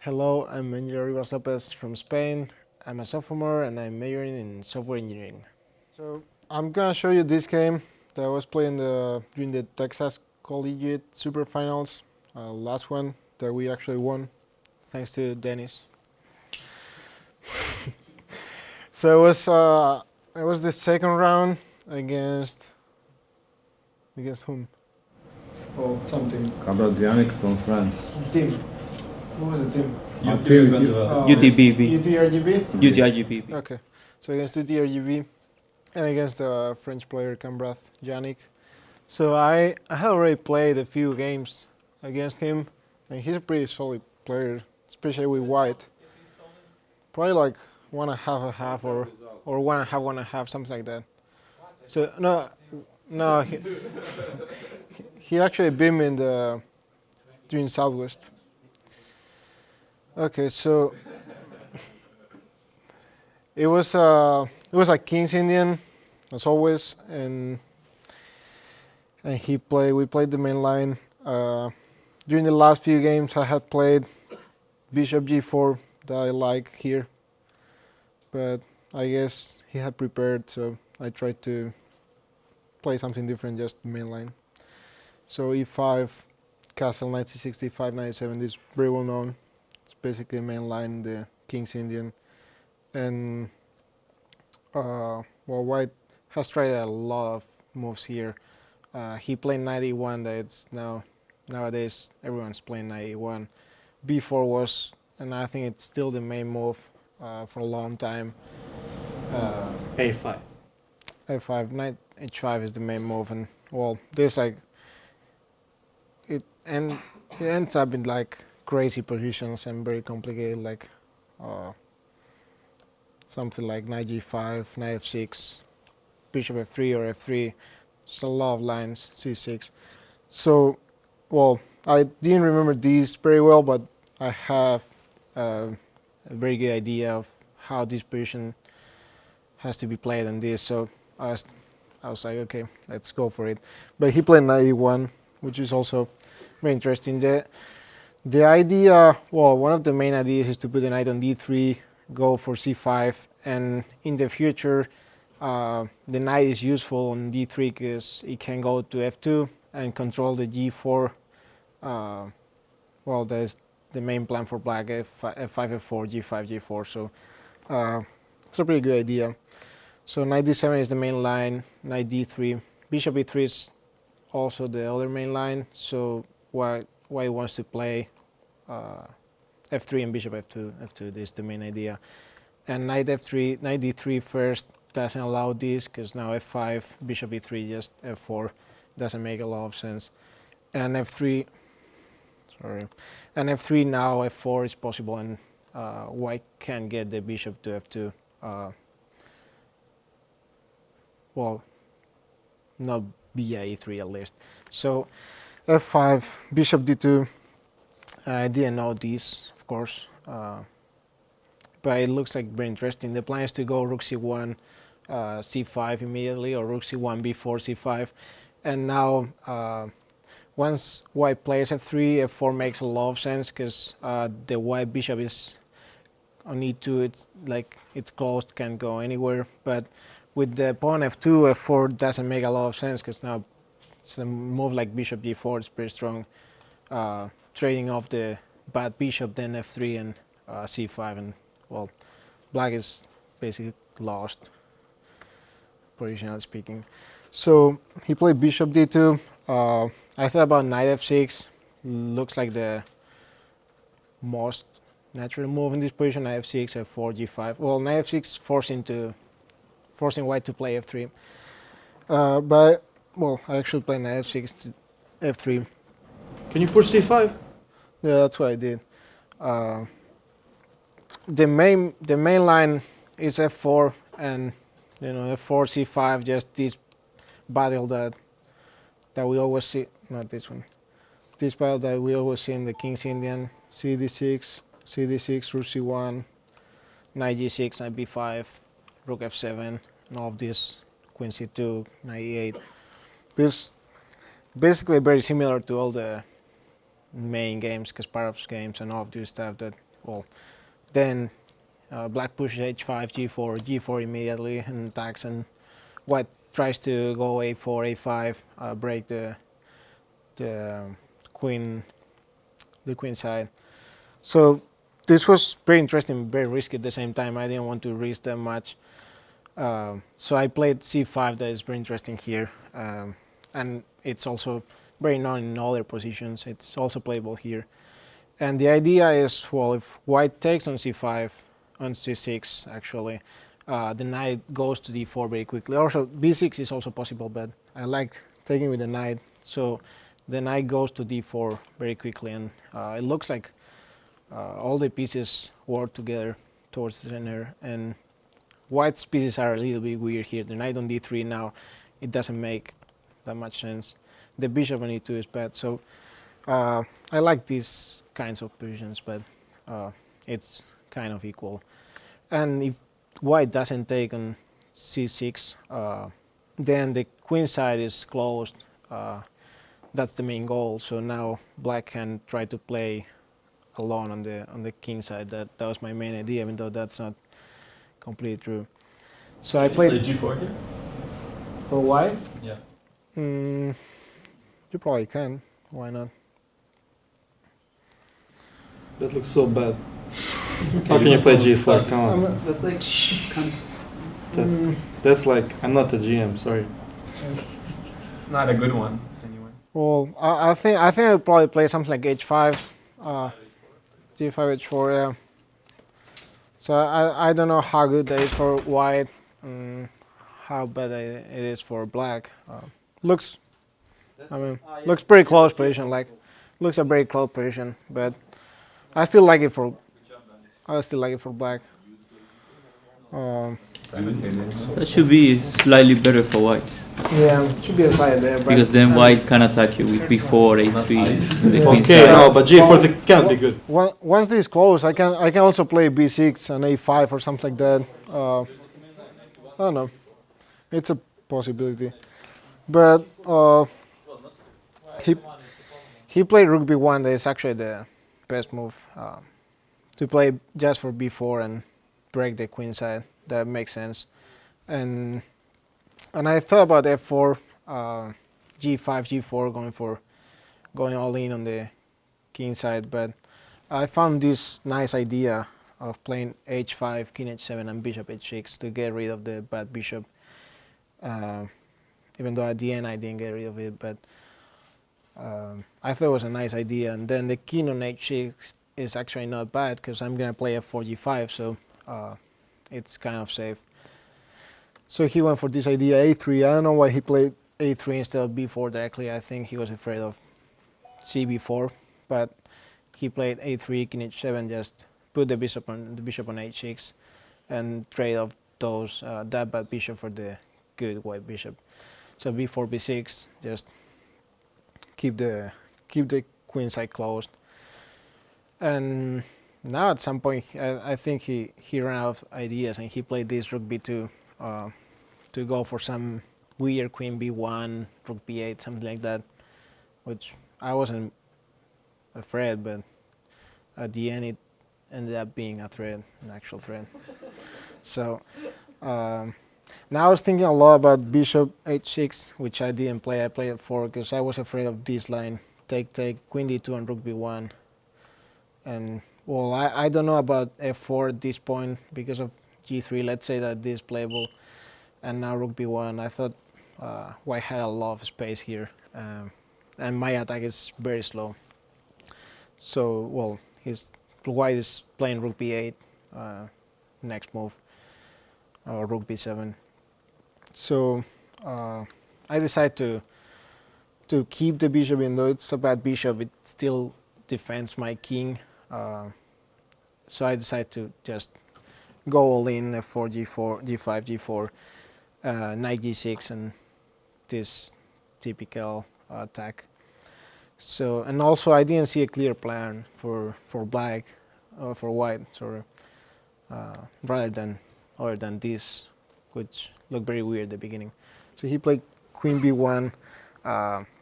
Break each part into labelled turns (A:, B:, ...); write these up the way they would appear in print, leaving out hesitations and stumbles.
A: Hello, I'm Arribas from Spain. I'm a sophomore and I'm majoring in software engineering. So I'm gonna show you this game that I was playing during the Texas Collegiate Super Finals, last one that we actually won, thanks to Dennis. So it was the second round against whom? Oh, something.
B: Cabradianic from France.
A: Team. Who was the team?
C: UTBB.
A: UTRGB?
C: UTIGBB.
A: Okay. So against UTRGB and against the French player Cambrath Yannick. So I have already played a few games against him, and he's a pretty solid player, especially with white. Probably like one and a half, or one and a half, something like that. So no, he actually beat me during Southwest. Okay, so it was like King's Indian, as always, and we played the main line. During the last few games, I had played Bishop G4 that I like here, but I guess he had prepared, so I tried to play something different, just the main line. So E5, Castle, Knight C6, D5, Knight 7. This is very well known. It's basically the main line, the King's Indian, and White has tried a lot of moves here. He played 91. That's nowadays everyone's playing 91. B4 was, and I think it's still the main move for a long time.
C: A5.
A: A5, Knight H5 is the main move, and this like it ends up in like crazy positions and very complicated, like something like Knight G5, Knight F6, Bishop F3 or F3. It's a lot of lines, C6. So, I didn't remember these very well, but I have a very good idea of how this position has to be played on this. So I was like, okay, let's go for it. But he played Knight E1, which is also very interesting. The idea, one of the main ideas is to put the knight on D3, go for C5, and in the future, the knight is useful on D3 because it can go to F2 and control the G4. That's the main plan for black: F5, F4, G5, G4. So it's a pretty good idea. So Knight D7 is the main line. Knight D3, Bishop E3 is also the other main line. So White wants to play F3 and Bishop F2. F2 is the main idea. And Knight F3, Knight D3 first doesn't allow this because now F5, Bishop E3, just F4 doesn't make a lot of sense. And F3 now F4 is possible, and White can get the bishop to F2. Not via E3 at least. So F5, Bishop D2. I didn't know this, of course, but it looks like very interesting. The plan is to go Rook C1, C5 immediately, or Rook C1, B4, C5, and now once White plays F3, F4 makes a lot of sense because the White bishop is on E2. It's like it's closed, can't go anywhere. But with the pawn F2, F4 doesn't make a lot of sense because now it's a move like Bishop G4. It's pretty strong, trading off the bad bishop, then F3 and C5, and black is basically lost, positionally speaking. So he played Bishop D2. I thought about Knight F6. Looks like the most natural move in this position. Knight F6, F4, G5. Knight F6 forcing White to play F3. But I actually played Knight F6 to F3.
C: Can you push C5?
A: Yeah, that's what I did. The main line is F4, and F4, C5, just this battle that we always see. Not this one. This battle that we always see in the King's Indian: CD6, CD6, Rook C1, Knight G6, Knight B5, Rook F7, and all of this, Queen C2, Knight E8. This basically very similar to all the main games, Kasparov's games, and all of this stuff that well, then black pushes h5, g4, g4 immediately and attacks, and white tries to go a4, a5, break the queen the queen side. So this was very interesting, very risky at the same time. I didn't want to risk that much. So I played c5, that is very interesting here. And it's also very known in other positions. It's also playable here. And the idea is, well, if white takes on c5, on c6 actually, the knight goes to d4 very quickly. Also, b6 is also possible, but I like taking with the knight. So the knight goes to d4 very quickly, and it looks like all the pieces work together towards the center, and white's pieces are a little bit weird here. The knight on d3 now, it doesn't make that much sense. The bishop on e2 is bad, so I like these kinds of positions, but it's kind of equal. And if white doesn't take on c6, then the queen side is closed. That's the main goal. So now black can try to play alone on the king side. That was my main idea, even though that's not completely true. So I played
D: g4 here?
A: for white.
D: Yeah.
A: You probably can. Why not?
C: That looks so bad. How can you play g4? Come on.
E: That's like
C: That's like, I'm not a GM, sorry.
D: Not a good one, anyway.
A: Well, I think I'll probably play something like h5, g5, h4. Yeah. So I don't know how good that is for white, how bad it is for black. Looks looks pretty close position. Like looks a very close position, but I still like it for black.
F: That should be slightly better for white.
A: Yeah, should be a side there. But
F: Because then white can attack you with b4, a3. the queen
C: Okay,
F: side.
C: no, but g4 can't be good.
A: Once this close, I can also play b6 and a5 or something like that. I don't know. It's a possibility. But he played rook b1. That is actually the best move to play just for b4 and break the queen side. That makes sense. And I thought about f4, g5, g4, going all in on the king side, but I found this nice idea of playing h5, king h7, and bishop h6 to get rid of the bad bishop. Even though at the end I didn't get rid of it, but I thought it was a nice idea. And then the king on h6 is actually not bad because I'm gonna play f4, g5, so it's kind of safe. So he went for this idea a3. I don't know why he played a3 instead of b4 directly. I think he was afraid of cb4, but he played a3, king h7, just put the bishop on h6 and trade off those that bad bishop for the good white bishop. So b4, b6, just keep the queen side closed. And now at some point I think he ran out of ideas and he played this rook b2 to go for some weird queen b1, rook b8, something like that, which I wasn't afraid, but at the end it ended up being a threat, an actual threat. So now I was thinking a lot about bishop h6, which I didn't play. I played f4 because I was afraid of this line, take, queen d2 and rook b1. And well, I don't know about f4 at this point because of g3. Let's say that this is playable, and now rook b1. I thought white had a lot of space here, and my attack is very slow. So well, white is playing rook b8, next move, rook b7. So I decided to keep the bishop, even though it's a bad bishop, it still defends my king. So I decided to just go all in f4, g4, g5, g4, knight g6, and this typical attack. So, and also I didn't see a clear plan for black, for white, sorry, other than this, which looked very weird at the beginning. So he played queen b1,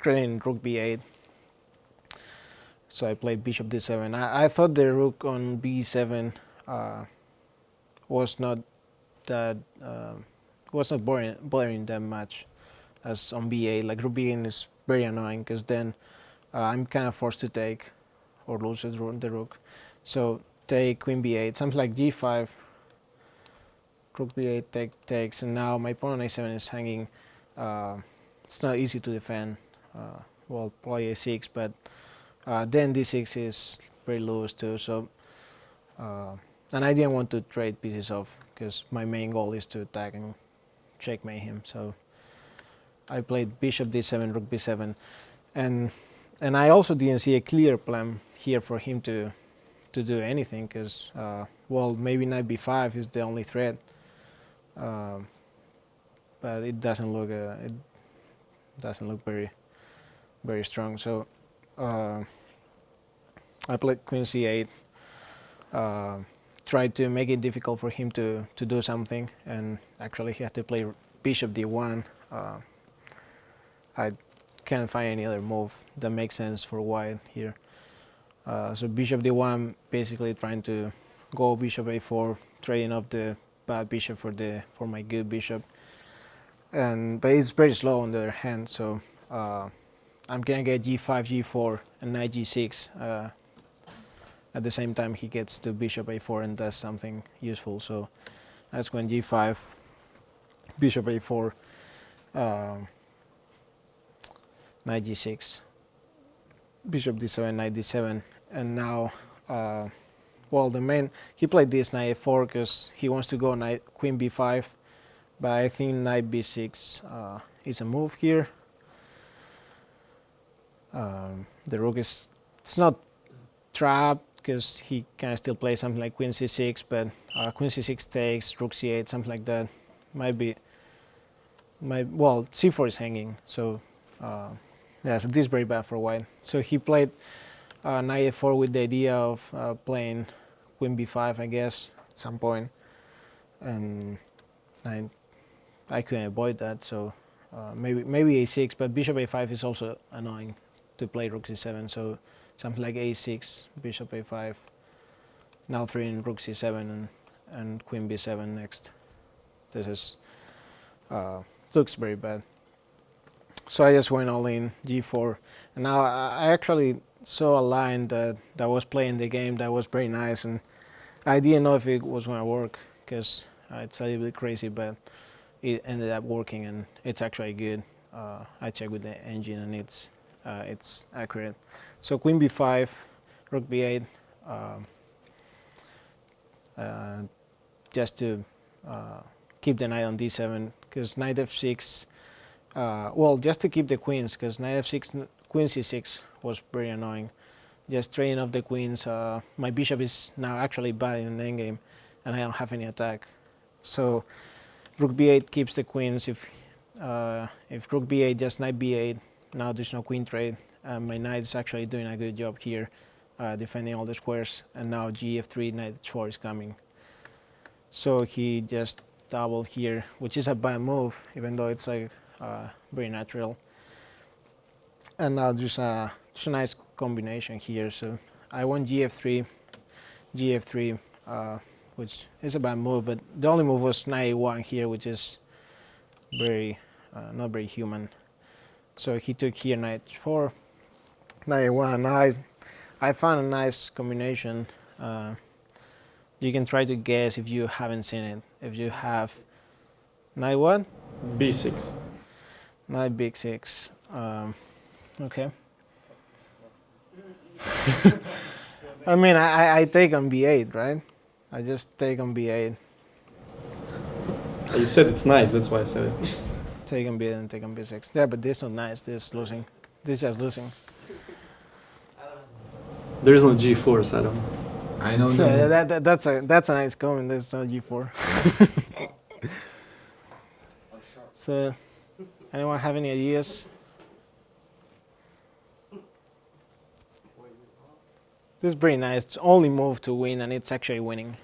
A: trading rook b8. So I played bishop d7. I thought the rook on b7 was not that bothering that much as on b8. Like rook b8 is very annoying because then I'm kind of forced to take or lose the rook. So take queen b8, something like g5, rook b8 takes, and now my pawn on a7 is hanging. It's not easy to defend. Well, play a6, but then d6 is very loose too. So, and I didn't want to trade pieces off because my main goal is to attack and checkmate him. So I played bishop d7, rook b7, and I also didn't see a clear plan here for him to do anything because well, maybe knight b5 is the only threat, but it doesn't look very strong. So I played queen c8, tried to make it difficult for him to do something, and actually he had to play bishop d1. I can't find any other move that makes sense for white here. So bishop d1, basically trying to go bishop a4, trading off the bad bishop for my good bishop. But it's very slow on the other hand, so I'm gonna get g5, g4, and knight g6. At the same time, he gets to bishop a4 and does something useful. So that's when g5, bishop a4, knight g6, bishop d7, knight d7, and now, well, he played this knight a4 because he wants to go queen b5, but I think knight b6 is a move here. The rook it's not trapped because he can still play something like queen c6, but queen c6 takes, rook c8, something like that. Well, c4 is hanging, so yeah, so this is very bad for white. So he played knight a4 with the idea of playing queen b5, I guess, at some point, and I couldn't avoid that. So maybe a6, but bishop a5 is also annoying to play rook c7. So something like a6, bishop a5, now threatening rook c7 and queen b7 next. This is looks very bad. So I just went all in, g4, and now I actually saw a line that was playing the game that was very nice, and I didn't know if it was going to work because it's a little bit crazy, but it ended up working, and it's actually good. I checked with the engine, and it's accurate. So queen b5, rook b8, just to keep the knight on d7, because knight f6, well, just to keep the queens, because knight f6, queen c6 was very annoying. Just trading off the queens. My bishop is now actually bad in the endgame, and I don't have any attack. So rook b8 keeps the queens. If rook b8, just knight b8, now there's no queen trade. My knight is actually doing a good job here, defending all the squares. And now gf3, knight h4 is coming. So he just doubled here, which is a bad move, even though it's like very natural. And now there's a nice combination here. So I won gf3, which is a bad move, but the only move was knight a1 here, which is very not very human. So he took here knight h4, knight a1. I found a nice combination. You can try to guess if you haven't seen it. If you have knight what?
C: b6.
A: Knight b6. Okay. I mean, I take on b8, right? I just take on b8.
C: You said it's nice, that's why I said it.
A: Take on b8 and take on b6. Yeah, but this is not nice. This is losing. This is just losing.
C: There is no g4, so I don't know.
B: I know
A: Yeah, that's a nice comment. There's no g4. So, anyone have any ideas? This is very nice. It's only move to win, and it's actually winning.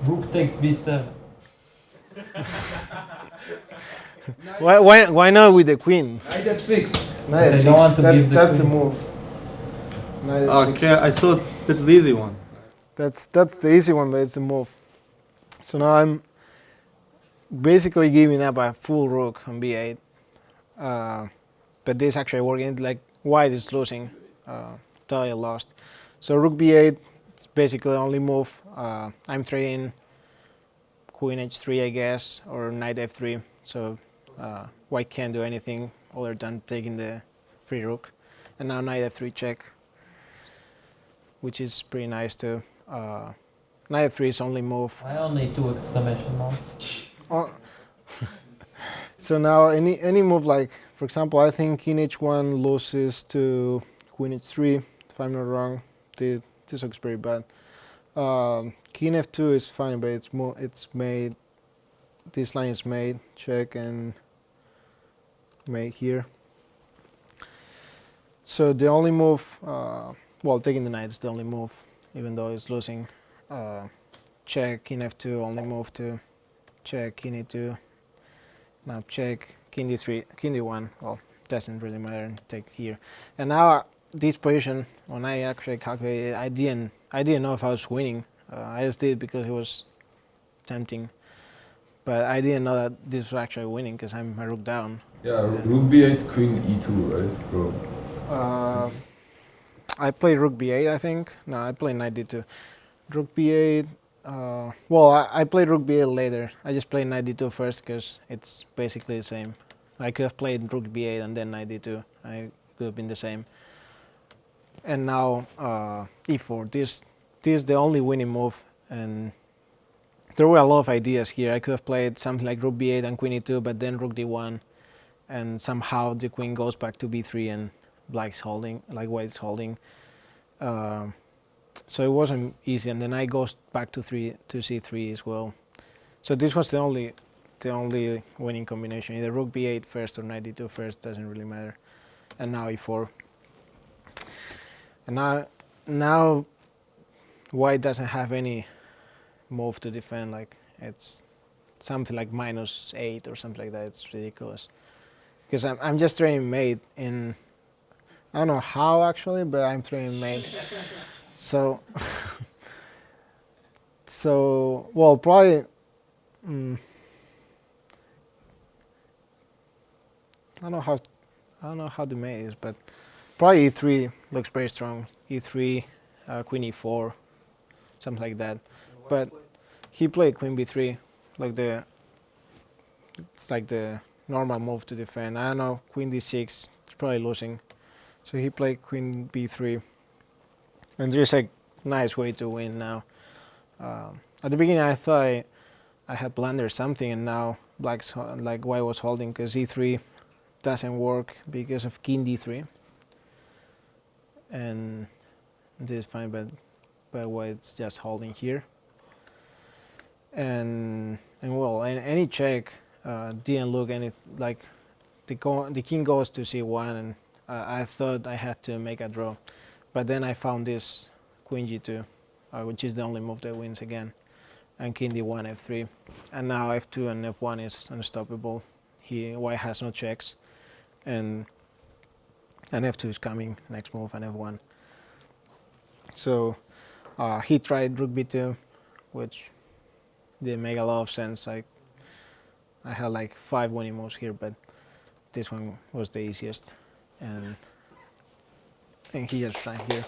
F: Rook takes b7.
A: Why not with the queen?
B: Knight f6.
A: Knight
F: They
A: f6.
F: don't want to give the
A: That's the
F: queen.
A: move. Knight
C: Okay,
A: f6.
C: I thought that's the easy one.
A: That's the easy one, but it's the move. So now I'm basically giving up a full rook on b8. But this actually working. Like white is losing, totally lost. So rook b8. It's basically the only move. I'm trading queen h3, I guess, or knight f3. So white can't do anything other than taking the free rook. And now knight f3 check, which is pretty nice too. Knight f3 is only move.
E: Why only 2 exclamation marks?
A: Oh. So now any move, like for example, I think king h1 loses to queen h3, if I'm not wrong. This looks pretty bad. King f2 is fine, but it's made. This line is made. Check and made here. So the only move, well, taking the knight is the only move, even though it's losing. Check king f2, only move to check king e2. Now check king d3, king d1. Well, doesn't really matter. Take here, and now this position. When I actually calculated, I didn't know if I was winning. I just did it because it was tempting, but I didn't know that this was actually winning because I'm a rook down.
G: Yeah, rook b8, queen e2, right, bro?
A: I played rook b8, I think. No, I played knight d2. Rook b8. Well, I played rook b8 later. I just played knight d2 first because it's basically the same. I could have played rook b8 and then knight d2. I could have been the same. And now e4. This is the only winning move, and there were a lot of ideas here. I could have played something like rook b8 and queen e2, but then rook d1, and somehow the queen goes back to b3 and black's holding, like white's holding. So it wasn't easy, and then knight goes back to c3 as well. So this was the only winning combination. Either rook b8 first or knight d2 first, doesn't really matter. And now e4. And now white doesn't have any move to defend. Like it's something like -8 or something like that. It's ridiculous. Because I'm just trading mate in. I don't know how actually, but I'm trading mate. So, well, probably. I don't know how the mate is, but probably e3 looks very strong. E3, queen e4, something like that. But he played queen b3, like it's like the normal move to defend. I don't know, queen d6, it's probably losing. So he played queen b3. And there's a nice way to win now. At the beginning I thought I had blundered something, and now black's like white was holding because e3 doesn't work because of king d3. And this is fine, but white's just holding here. And well, any check didn't look any like the king goes to c1, and I thought I had to make a draw. But then I found this queen g2, which is the only move that wins again, and king d1, f3, and now f2 and f1 is unstoppable. White has no checks, and f2 is coming next move, and f1. So he tried rook b2, which didn't make a lot of sense. I had like 5 winning moves here, but this one was the easiest, and he just tried here.